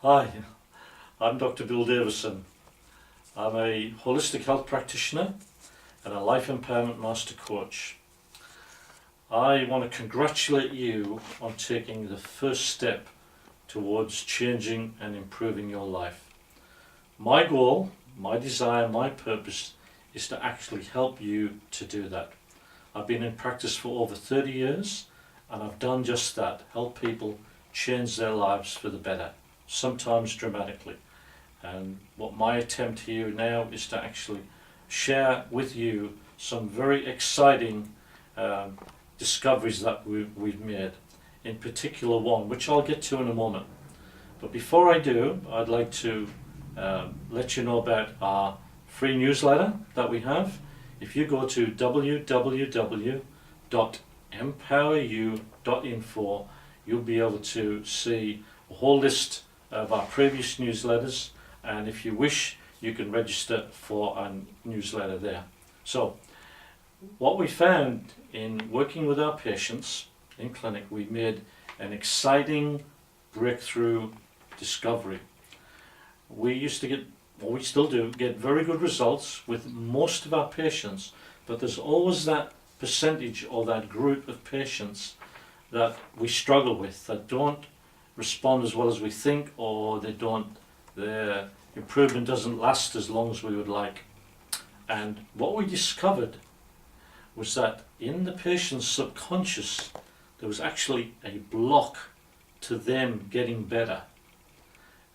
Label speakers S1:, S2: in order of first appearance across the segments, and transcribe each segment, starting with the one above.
S1: Hi, I'm Dr. Bill Davison. I'm a holistic health practitioner and a life empowerment master coach. I want to congratulate you on taking the first step towards changing and improving your life. My goal, my desire, my purpose is to actually help you to do that. I've been in practice for over 30 years and I've done just that, help people change their lives for the better, sometimes dramatically. And what my attempt here now is to actually share with you some very exciting discoveries that we've made, in particular one which I'll get to in a moment. But before I do, I'd like to let you know about our free newsletter that we have. If you go to www.empoweryou.info, you'll be able to see a whole list of our previous newsletters, and if you wish you can register for a newsletter there. So what we found in working with our patients in clinic, we made an exciting breakthrough discovery. We used to get, or we still do, get very good results with most of our patients, but there's always that percentage or that group of patients that we struggle with, that don't respond as well as we think, or their improvement doesn't last as long as we would like. And what we discovered was that in the patient's subconscious there was actually a block to them getting better.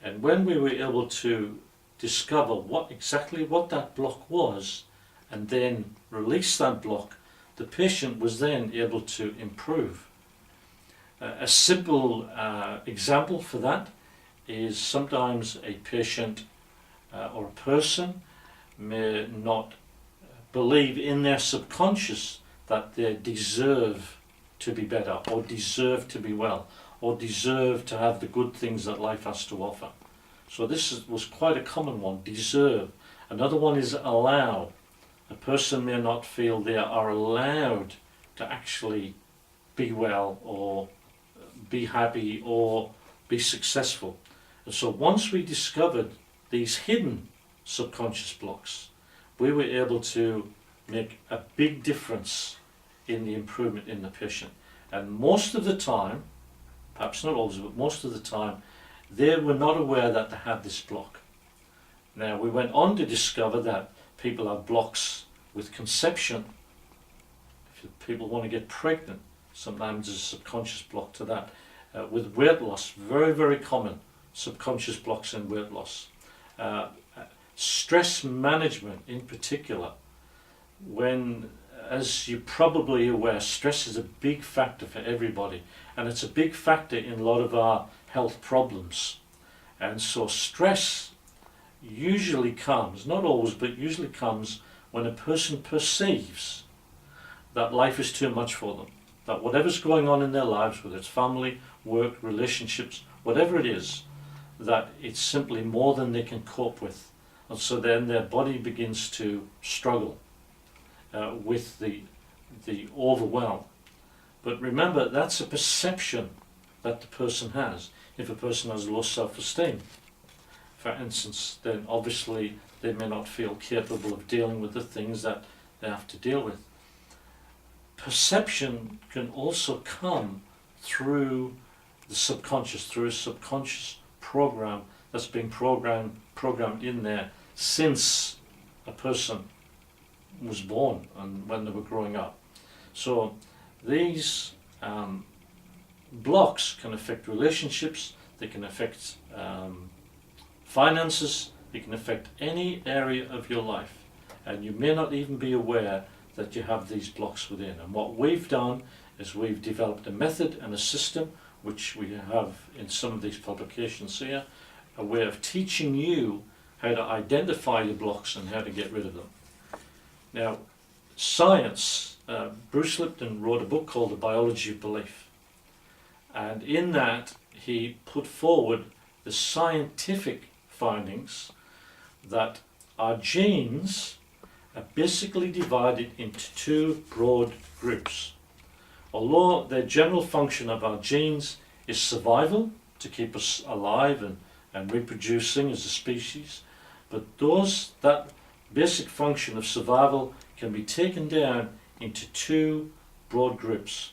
S1: And when we were able to discover exactly what that block was and then release that block, the patient was then able to improve. A simple example for that is sometimes a patient or a person may not believe in their subconscious that they deserve to be better, or deserve to be well, or deserve to have the good things that life has to offer. So this was quite a common one, deserve. Another one is allow. A person may not feel they are allowed to actually be well, or be happy, or be successful. And so once we discovered these hidden subconscious blocks, we were able to make a big difference in the improvement in the patient. And most of the time, perhaps not always, but most of the time, they were not aware that they had this block. Now, we went on to discover that people have blocks with conception. If people want to get pregnant, sometimes there's a subconscious block to that. With weight loss, very, very common subconscious blocks in weight loss. Stress management in particular, when, as you're probably aware, stress is a big factor for everybody, and it's a big factor in a lot of our health problems. And so stress usually comes, not always, but usually comes when a person perceives that life is too much for them, that whatever's going on in their lives, whether it's family, work, relationships, whatever it is, that it's simply more than they can cope with. And so then their body begins to struggle with the overwhelm. But remember, that's a perception that the person has. If a person has low self-esteem, for instance, then obviously they may not feel capable of dealing with the things that they have to deal with. Perception can also come through the subconscious, through a subconscious program that's been programmed in there since a person was born and when they were growing up. So these blocks can affect relationships, they can affect finances, they can affect any area of your life, and you may not even be aware that you have these blocks within. And what we've done is we've developed a method and a system, which we have in some of these publications here, a way of teaching you how to identify your blocks and how to get rid of them. Now, science, Bruce Lipton wrote a book called The Biology of Belief, and in that he put forward the scientific findings that our genes are basically divided into two broad groups. Although the general function of our genes is survival, to keep us alive and reproducing as a species, but that basic function of survival can be taken down into two broad groups.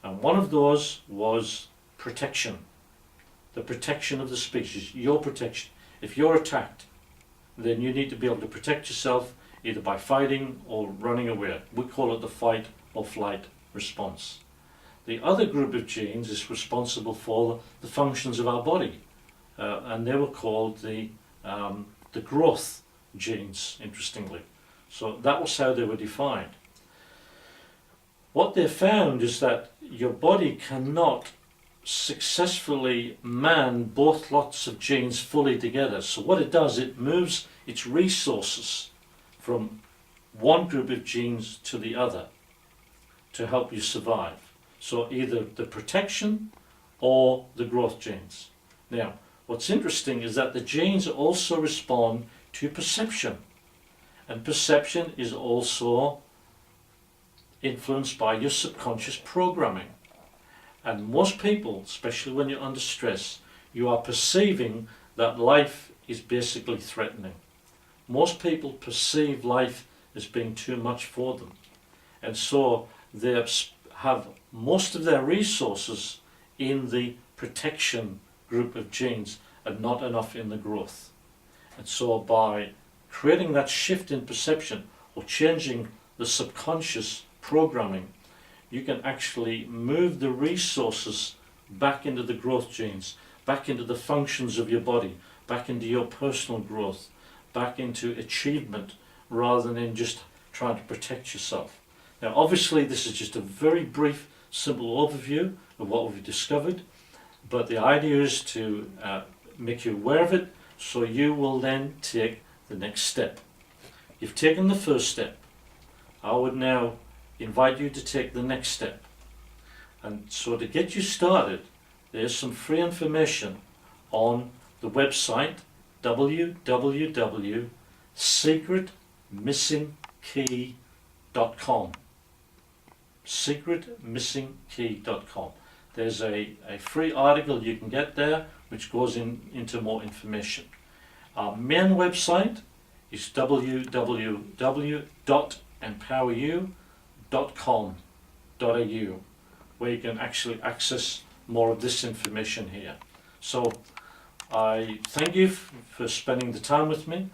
S1: And one of those was protection, the protection of the species, your protection. If you're attacked, then you need to be able to protect yourself either by fighting or running away. We call it the fight or flight response. The other group of genes is responsible for the functions of our body, and they were called the growth genes, interestingly. So that was how they were defined. What they found is that your body cannot successfully man both lots of genes fully together. So what it does, it moves its resources from one group of genes to the other to help you survive. So either the protection or the growth genes. Now, what's interesting is that the genes also respond to perception. And perception is also influenced by your subconscious programming. And most people, especially when you're under stress, you are perceiving that life is basically threatening. Most people perceive life as being too much for them. And so they have most of their resources in the protection group of genes and not enough in the growth. And so by creating that shift in perception or changing the subconscious programming, you can actually move the resources back into the growth genes, back into the functions of your body, back into your personal growth, back into achievement, rather than in just trying to protect yourself. Now obviously this is just a very brief, simple overview of what we've discovered, but the idea is to make you aware of it so you will then take the next step. You've taken the first step. I would now invite you to take the next step. And so to get you started, there's some free information on the website www.secretmissingkey.com. secretmissingkey.com. There's a free article you can get there which goes into more information. Our main website is www.empoweryou.com.au, where you can actually access more of this information here. So I thank you for spending the time with me.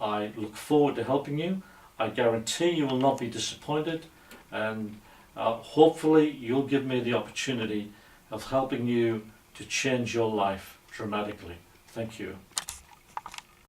S1: I look forward to helping you. I guarantee you will not be disappointed, and hopefully you'll give me the opportunity of helping you to change your life dramatically. Thank you.